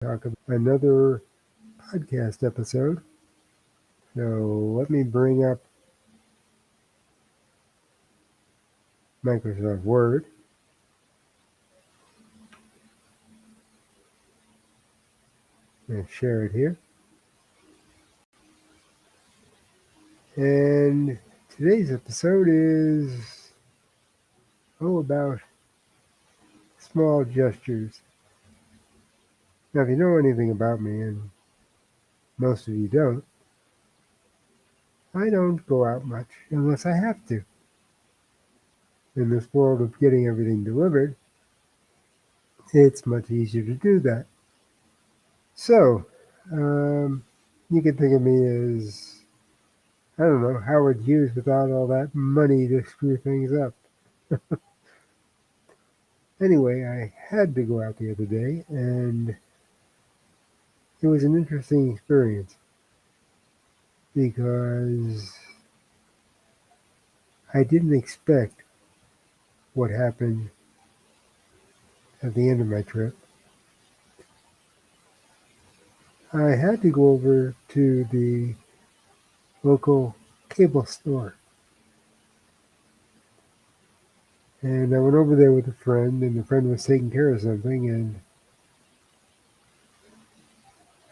talk about another podcast episode. So let me bring up Microsoft Word and share it here. And today's episode is about small gestures. Now, if you know anything about me, and most of you don't, I don't go out much unless I have to. In this world of getting everything delivered, it's much easier to do that. So, you can think of me as, I don't know, Howard Hughes without all that money to screw things up. Anyway, I had to go out the other day, and it was an interesting experience because I didn't expect what happened at the end of my trip. I had to go over to the local cable store. And I went over there with a friend, and the friend was taking care of something, and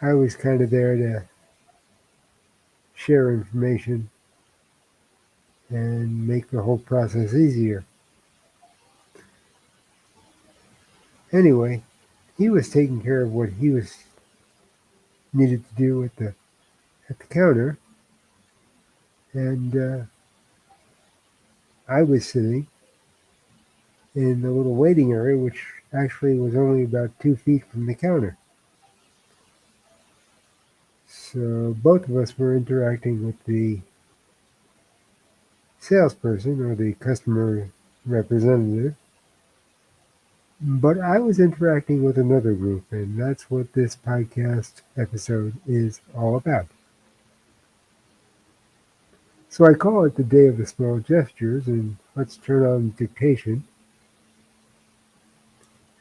I was kind of there to share information and make the whole process easier. Anyway, he was taking care of what he was needed to do at the counter, and I was sitting in the little waiting area, which actually was only about 2 feet from the counter. So both of us were interacting with the salesperson or the customer representative, but I was interacting with another group, and that's what this podcast episode is all about. So I call it the Day of the Small Gestures, and let's turn on dictation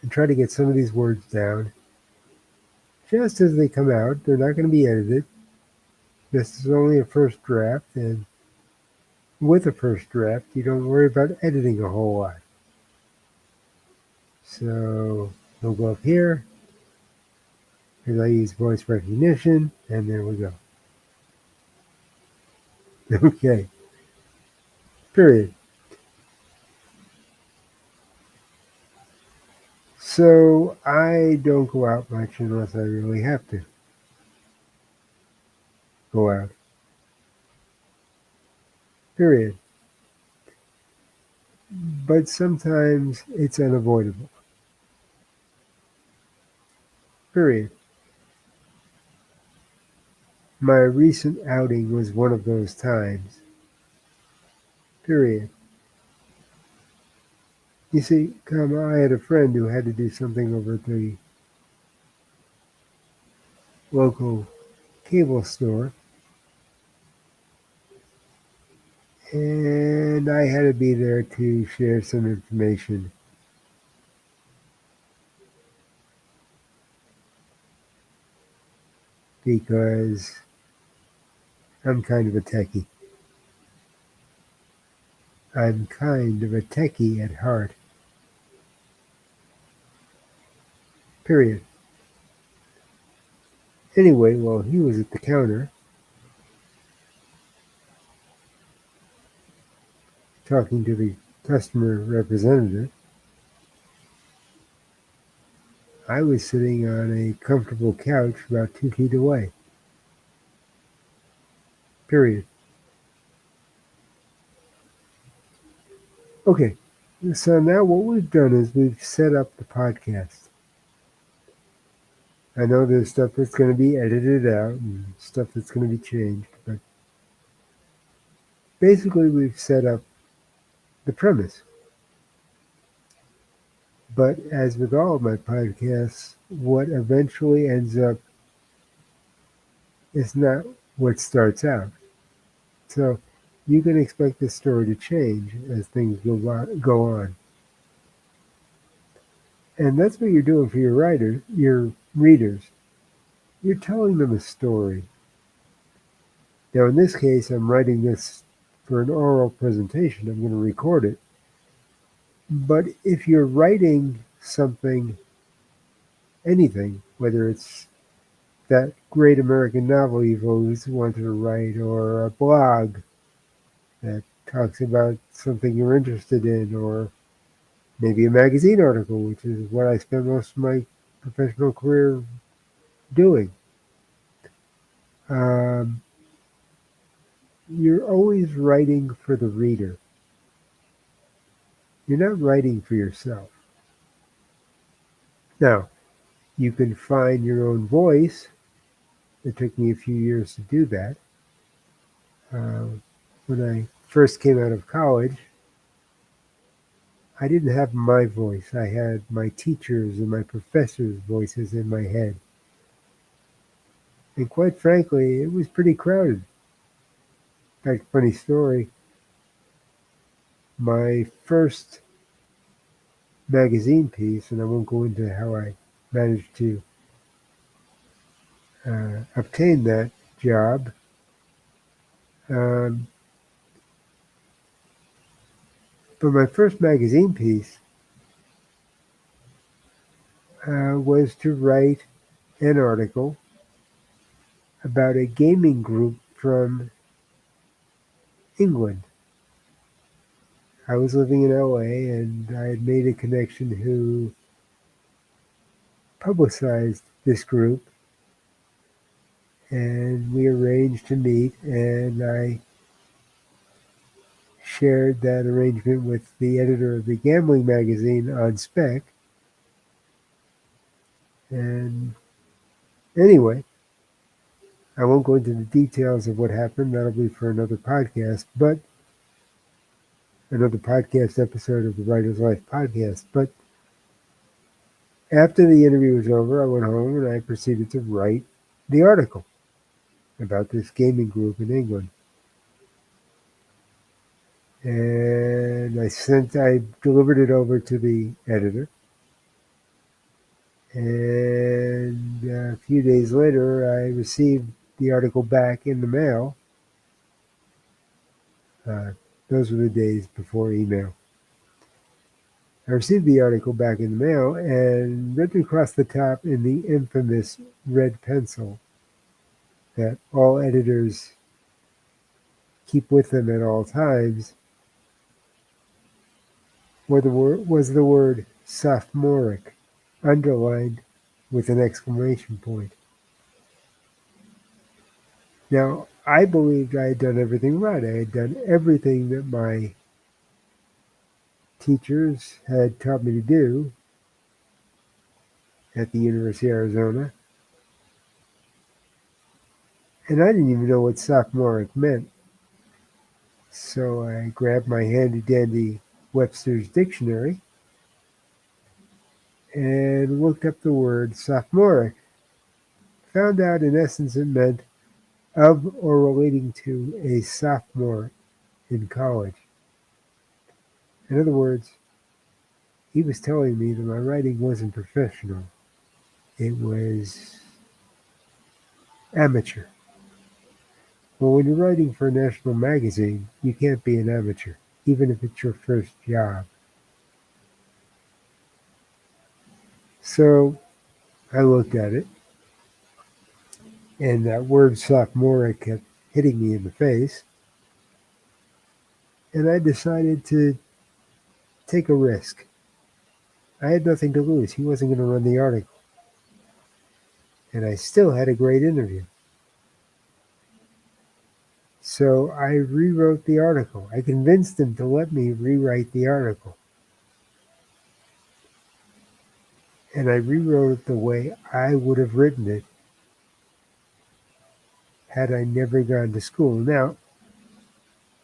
and try to get some of these words down just as they come out. They're not going to be edited. This is only a first draft, and with a first draft, you don't worry about editing a whole lot. So we'll go up here, and I use voice recognition, and there we go. Okay, period. So I don't go out much unless I really have to go out. Period. But sometimes it's unavoidable. Period. My recent outing was one of those times. Period. You see, I had a friend who had to do something over at the local cable store, and I had to be there to share some information. Because I'm kind of a techie. I'm kind of a techie at heart. Period. Anyway, while he was at the counter talking to the customer representative, I was sitting on a comfortable couch about 2 feet away. Period. Okay, so now what we've done is we've set up the podcast. I know there's stuff that's going to be edited out and stuff that's going to be changed, but basically we've set up the premise. But as with all of my podcasts, what eventually ends up is not what starts out. So you can expect the story to change as things go on. And that's what you're doing for your readers. you're telling them a story. Now, in this case, I'm writing this for an oral presentation. I'm going to record it. But if you're writing something, anything, whether it's that great American novel you've always wanted to write, or a blog that talks about something you're interested in, or maybe a magazine article, which is what I spent most of my professional career doing. Um, you're always writing for the reader. You're not writing for yourself. Now, you can find your own voice. It took me a few years to do that. Uh, when I first came out of college, I didn't have my voice. I had my teachers' and my professors' voices in my head. And quite frankly, it was pretty crowded. In fact, funny story, my first magazine piece, and I won't go into how I managed to obtain that job, um, but my first magazine piece was to write an article about a gaming group from England. I was living in LA and I had made a connection who publicized this group, and we arranged to meet, and I shared that arrangement with the editor of the gambling magazine on spec. And anyway, I won't go into the details of what happened. That'll be for another podcast, but another podcast episode of the Writer's Life podcast. But after the interview was over, I went home and I proceeded to write the article about this gaming group in England. And I delivered it over to the editor. And a few days later, I received the article back in the mail. Those were the days before email. I received the article back in the mail, and written across the top in the infamous red pencil that all editors keep with them at all times was the word sophomoric, underlined with an exclamation point. Now, I believed I had done everything right. I had done everything that my teachers had taught me to do at the University of Arizona. And I didn't even know what sophomoric meant. So I grabbed my handy dandy Webster's dictionary and looked up the word sophomoric. Found out in essence it meant of or relating to a sophomore in college. In other words, he was telling me that my writing wasn't professional. It was amateur. Well, when you're writing for a national magazine, you can't be an amateur, even if it's your first job. So I looked at it, and that word sophomoric kept hitting me in the face, and I decided to take a risk. I had nothing to lose. He wasn't going to run the article. And I still had a great interview. So I rewrote the article. I convinced him to let me rewrite the article. And I rewrote it the way I would have written it had I never gone to school. Now,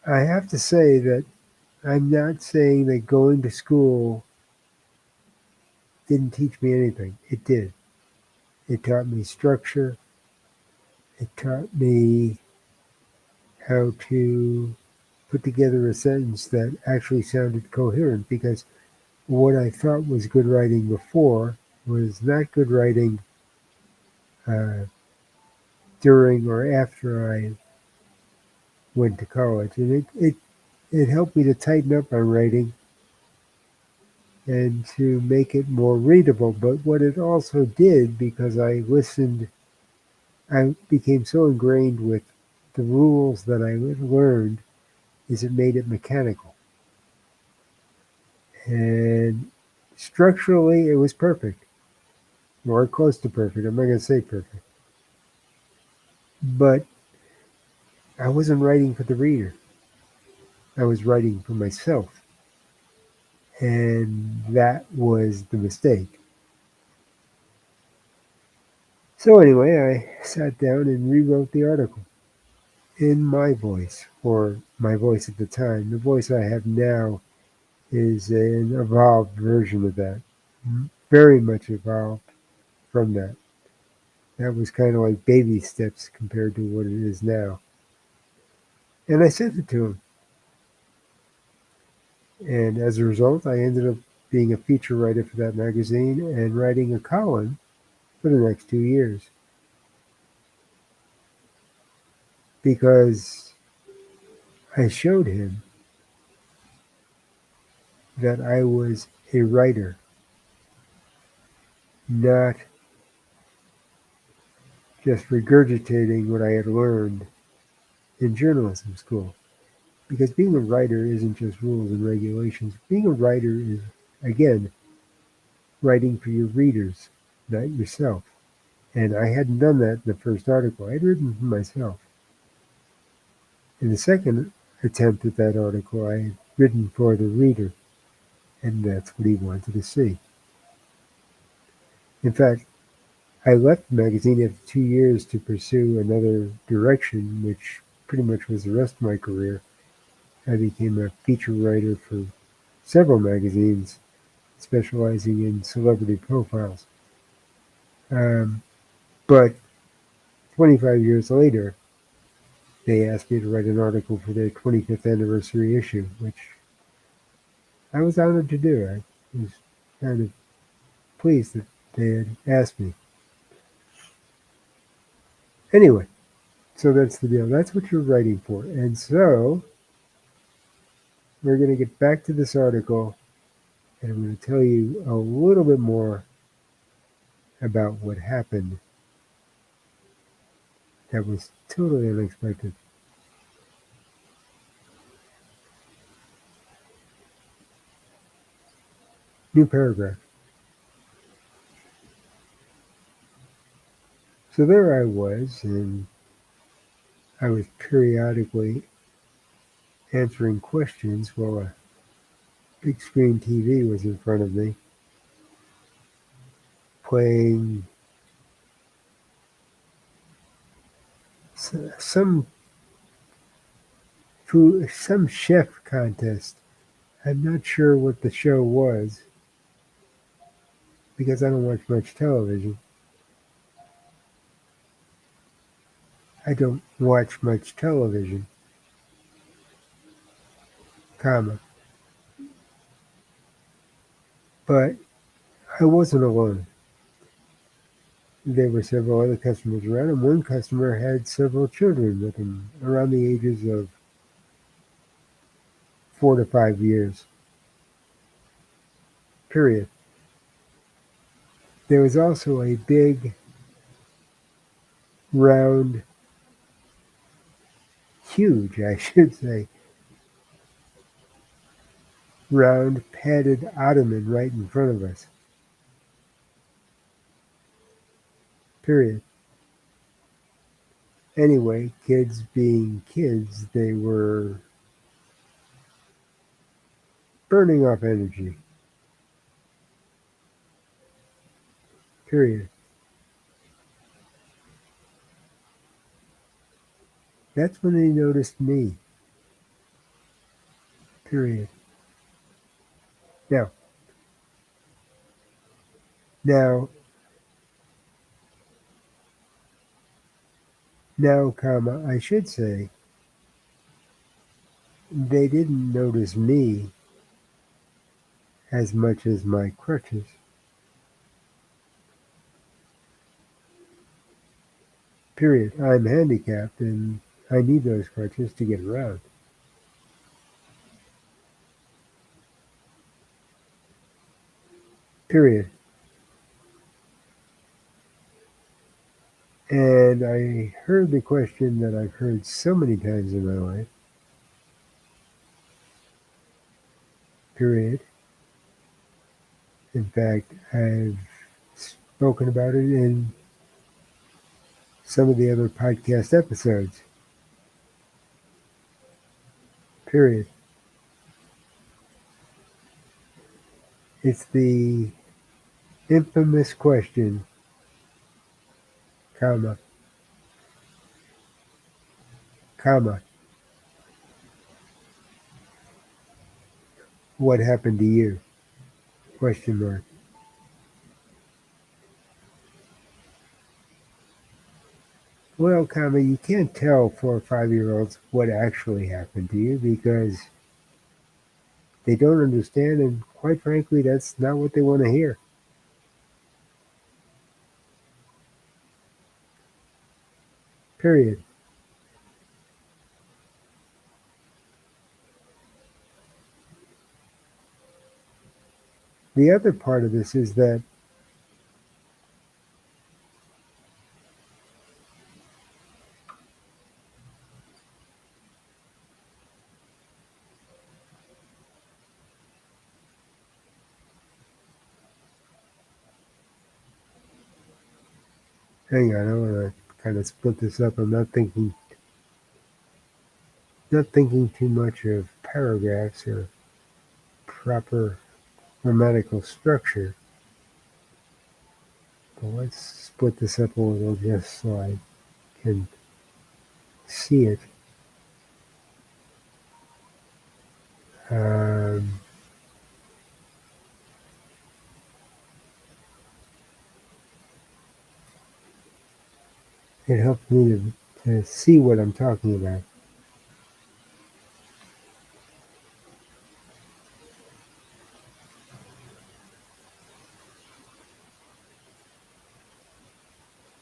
I have to say that I'm not saying that going to school didn't teach me anything. It did. It taught me structure. It taught me how to put together a sentence that actually sounded coherent, because what I thought was good writing before was not good writing during or after I went to college. And it helped me to tighten up my writing and to make it more readable. But what it also did, because I became so ingrained with the rules that I had learned, is it made it mechanical. And structurally, it was perfect, or close to perfect. I'm not going to say perfect. But I wasn't writing for the reader, I was writing for myself. And that was the mistake. So, anyway, I sat down and rewrote the article in my voice, or my voice at the time. The voice I have now is an evolved version of that, very much evolved from that. That was kind of like baby steps compared to what it is now. And I sent it to him. And as a result, I ended up being a feature writer for that magazine and writing a column for the next 2 years. Because I showed him that I was a writer, not just regurgitating what I had learned in journalism school. Because being a writer isn't just rules and regulations. Being a writer is, again, writing for your readers, not yourself. And I hadn't done that in the first article. I had written for myself. In the second attempt at that article, I had written for the reader, and that's what he wanted to see. In fact, I left the magazine after 2 years to pursue another direction, which pretty much was the rest of my career. I became a feature writer for several magazines, specializing in celebrity profiles. Um, but 25 years later, they asked me to write an article for their 25th anniversary issue, which I was honored to do. I was kind of pleased that they had asked me. Anyway, so that's the deal. That's what you're writing for. And so we're going to get back to this article, and I'm going to tell you a little bit more about what happened that was totally unexpected. New paragraph. So there I was, and I was periodically answering questions while a big screen TV was in front of me, playing some food, some chef contest. I'm not sure what the show was because I don't watch much television. I don't watch much television, comma. But I wasn't alone. There were several other customers around, and one customer had several children with him around the ages of 4 to 5 years, period. There was also a big, round, huge, I should say, round, padded ottoman right in front of us, period. Anyway, kids being kids, they were burning off energy, period. That's when they noticed me, period. Now, now, comma, I should say, they didn't notice me as much as my crutches. Period. I'm handicapped and I need those crutches to get around. Period. And I heard the question that I've heard so many times in my life. Period. In fact, I've spoken about it in some of the other podcast episodes. Period. It's the infamous question, comma, comma, what happened to you? Question mark. Well, comma, you can't tell 4 or 5 year olds what actually happened to you because they don't understand, and quite frankly, that's not what they want to hear. Period. The other part of this is that hang on, I want to kind of split this up. I'm not thinking too much of paragraphs or proper grammatical structure. But let's split this up a little just so I can see it. Um, it helps me to see what I'm talking about.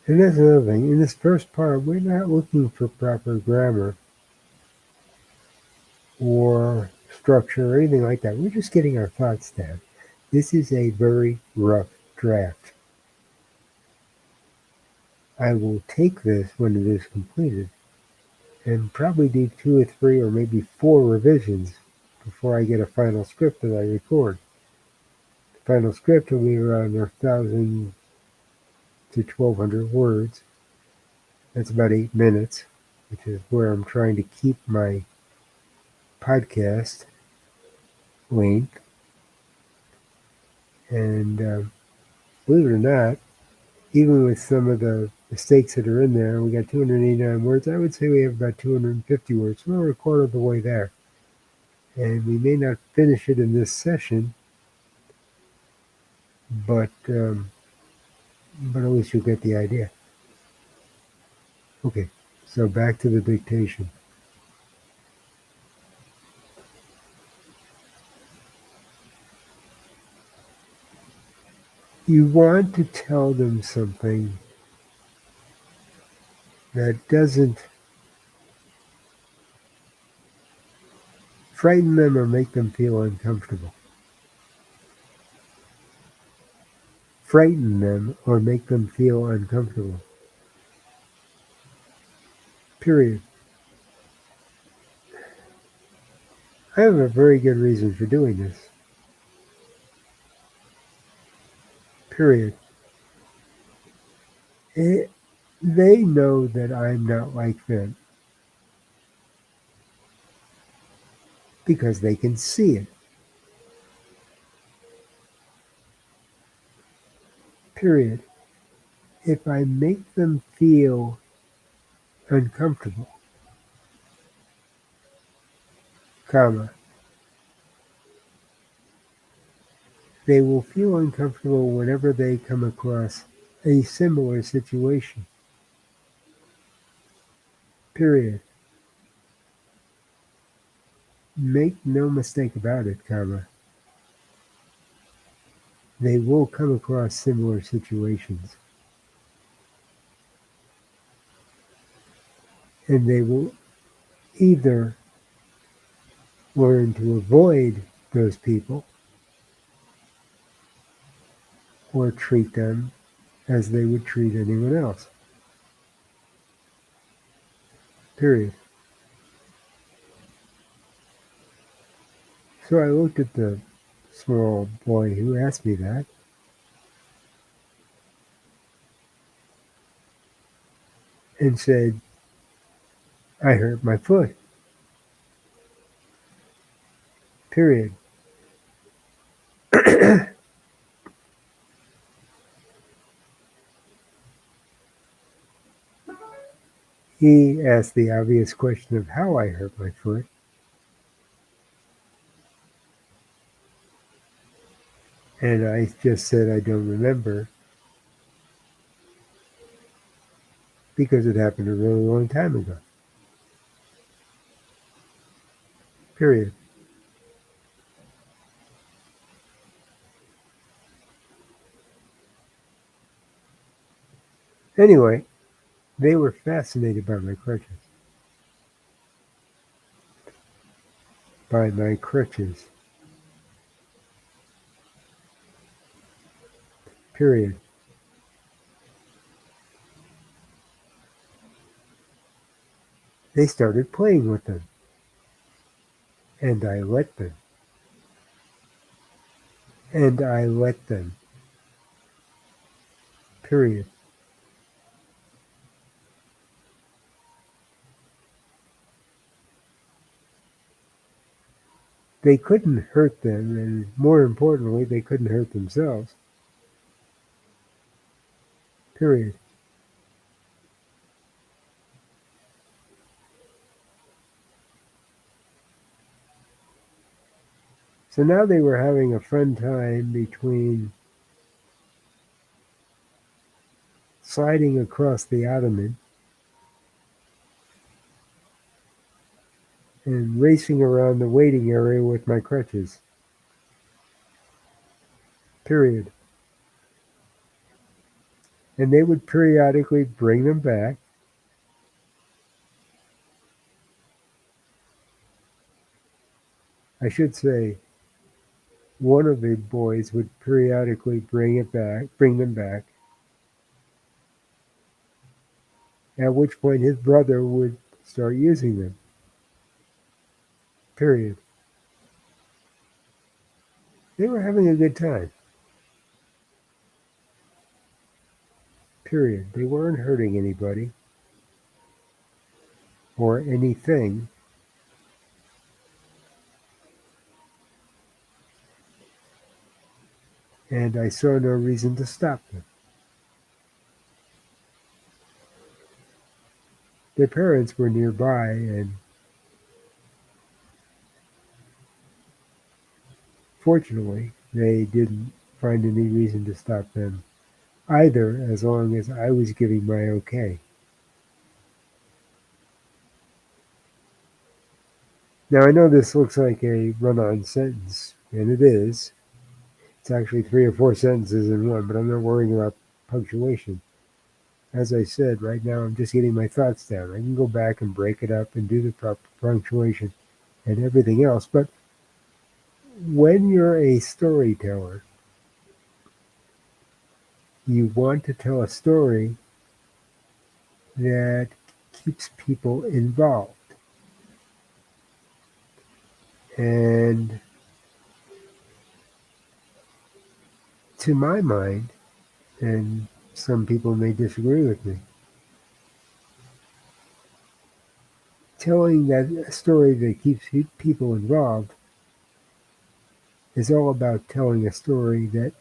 And that's another thing. In this first part, we're not looking for proper grammar or structure or anything like that. We're just getting our thoughts down. This is a very rough draft. I will take this when it is completed and probably do 2 or 3 or maybe 4 revisions before I get a final script that I record. The final script will be around 1,000 to 1,200 words. That's about 8 minutes, which is where I'm trying to keep my podcast length. And believe it or not, even with some of the mistakes that are in there, we got 289 words. I would say we have about 250 words. We're a quarter of the way there. And we may not finish it in this session, but at least you'll get the idea. Okay, so back to the dictation. You want to tell them something that doesn't frighten them or make them feel uncomfortable. Frighten them or make them feel uncomfortable. Period. I have a very good reason for doing this. Period. They know that I'm not like them because they can see it. Period. If I make them feel uncomfortable, comma, they will feel uncomfortable whenever they come across a similar situation. Period. Make no mistake about it, comma. They will come across similar situations. And they will either learn to avoid those people or treat them as they would treat anyone else. Period. So I looked at the small boy who asked me that and said, I hurt my foot. Period. He asked the obvious question of how I hurt my foot, and I just said I don't remember because it happened a really long time ago. Period. Anyway, they were fascinated by my crutches. By my crutches. Period. They started playing with them, and I let them. And I let them. Period. They couldn't hurt them, and more importantly, they couldn't hurt themselves. Period. So now they were having a fun time between sliding across the ottoman and racing around the waiting area with my crutches. Period. And they would periodically bring them back. I should say one of the boys would periodically bring them back, at which point his brother would start using them. Period. They were having a good time. Period. They weren't hurting anybody or anything. And I saw no reason to stop them. Their parents were nearby, and fortunately, they didn't find any reason to stop them either, as long as I was giving my okay. Now, I know this looks like a run on sentence, and it is. It's actually 3 or 4 sentences in one, but I'm not worrying about punctuation. As I said, right now I'm just getting my thoughts down. I can go back and break it up and do the proper punctuation and everything else, but when you're a storyteller, you want to tell a story that keeps people involved. And to my mind, and some people may disagree with me, telling that a story that keeps people involved is all about telling a story that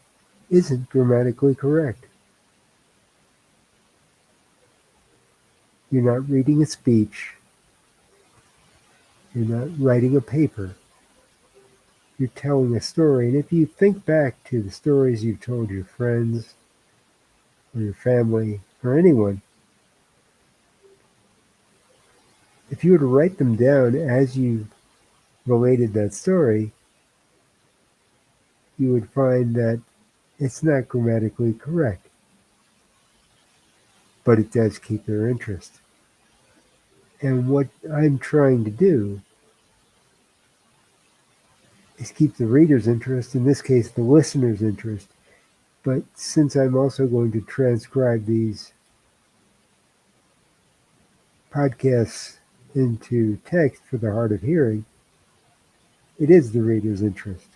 isn't grammatically correct. You're not reading a speech. You're not writing a paper. You're telling a story. And if you think back to the stories you've told your friends or your family or anyone, if you were to write them down as you related that story, you would find that it's not grammatically correct, but it does keep their interest. And what I'm trying to do is keep the reader's interest, in this case, the listener's interest. But since I'm also going to transcribe these podcasts into text for the hard of hearing, it is the reader's interest.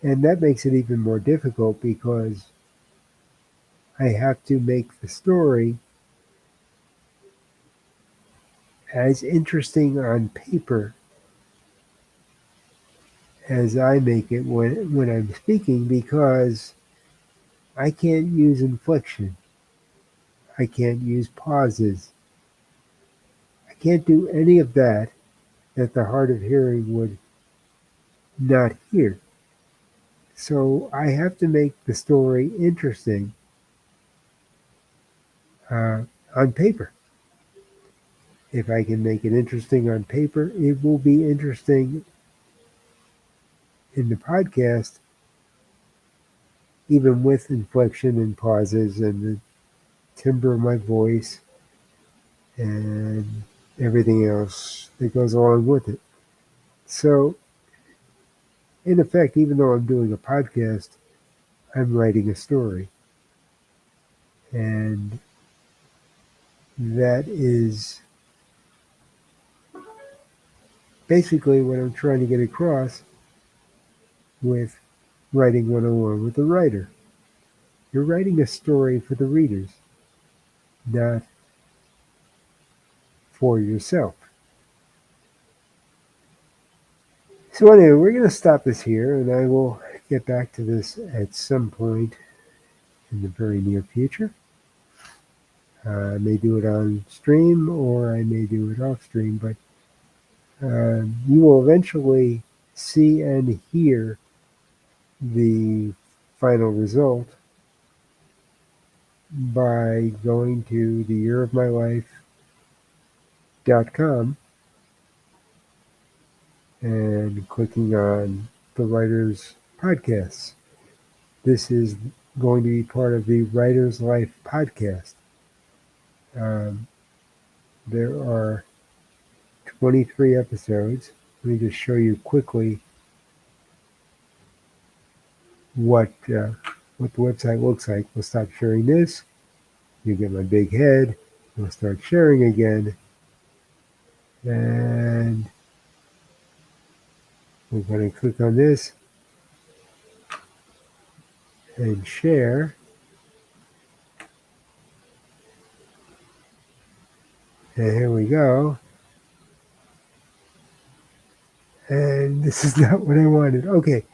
And that makes it even more difficult because I have to make the story as interesting on paper as I make it when I'm speaking, because I can't use inflection. I can't use pauses. I can't do any of that the hard of hearing would not hear. So I have to make the story interesting uh, on paper. If I can make it interesting on paper, it will be interesting in the podcast, even with inflection and pauses and the timbre of my voice and everything else that goes along with it. So, in effect, even though I'm doing a podcast, I'm writing a story. And that is basically what I'm trying to get across with Writing 101 with the writer. You're writing a story for the readers, not for yourself. So anyway, we're going to stop this here, and I will get back to this at some point in the very near future. I may do it on stream or I may do it off stream, but you will eventually see and hear the final result by going to theyearofmylife.com and clicking on the Writer's Podcasts. This is going to be part of the Writer's Life podcast. There are 23 episodes. Let me just show you quickly what the website looks like. We'll stop sharing this. You get my big head. We'll start sharing again. And we're going to click on this and share. And here we go. And this is not what I wanted. Okay,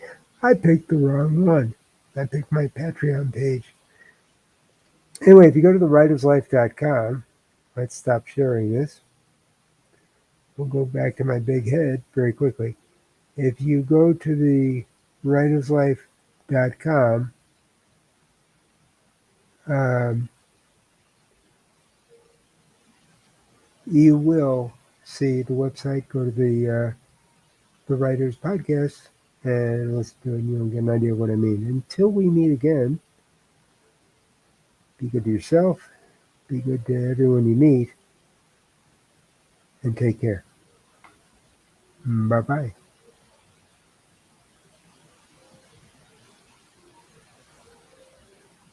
I picked the wrong one. I picked my Patreon page. Anyway, if you go to thewriterslife.com, let's stop sharing this. We'll go back to my big head very quickly. If you go to the writerslife.com, you will see the website. Go to the Writers Podcast and listen to it, and you'll get an idea of what I mean. Until we meet again, be good to yourself, be good to everyone you meet, and take care. Bye-bye.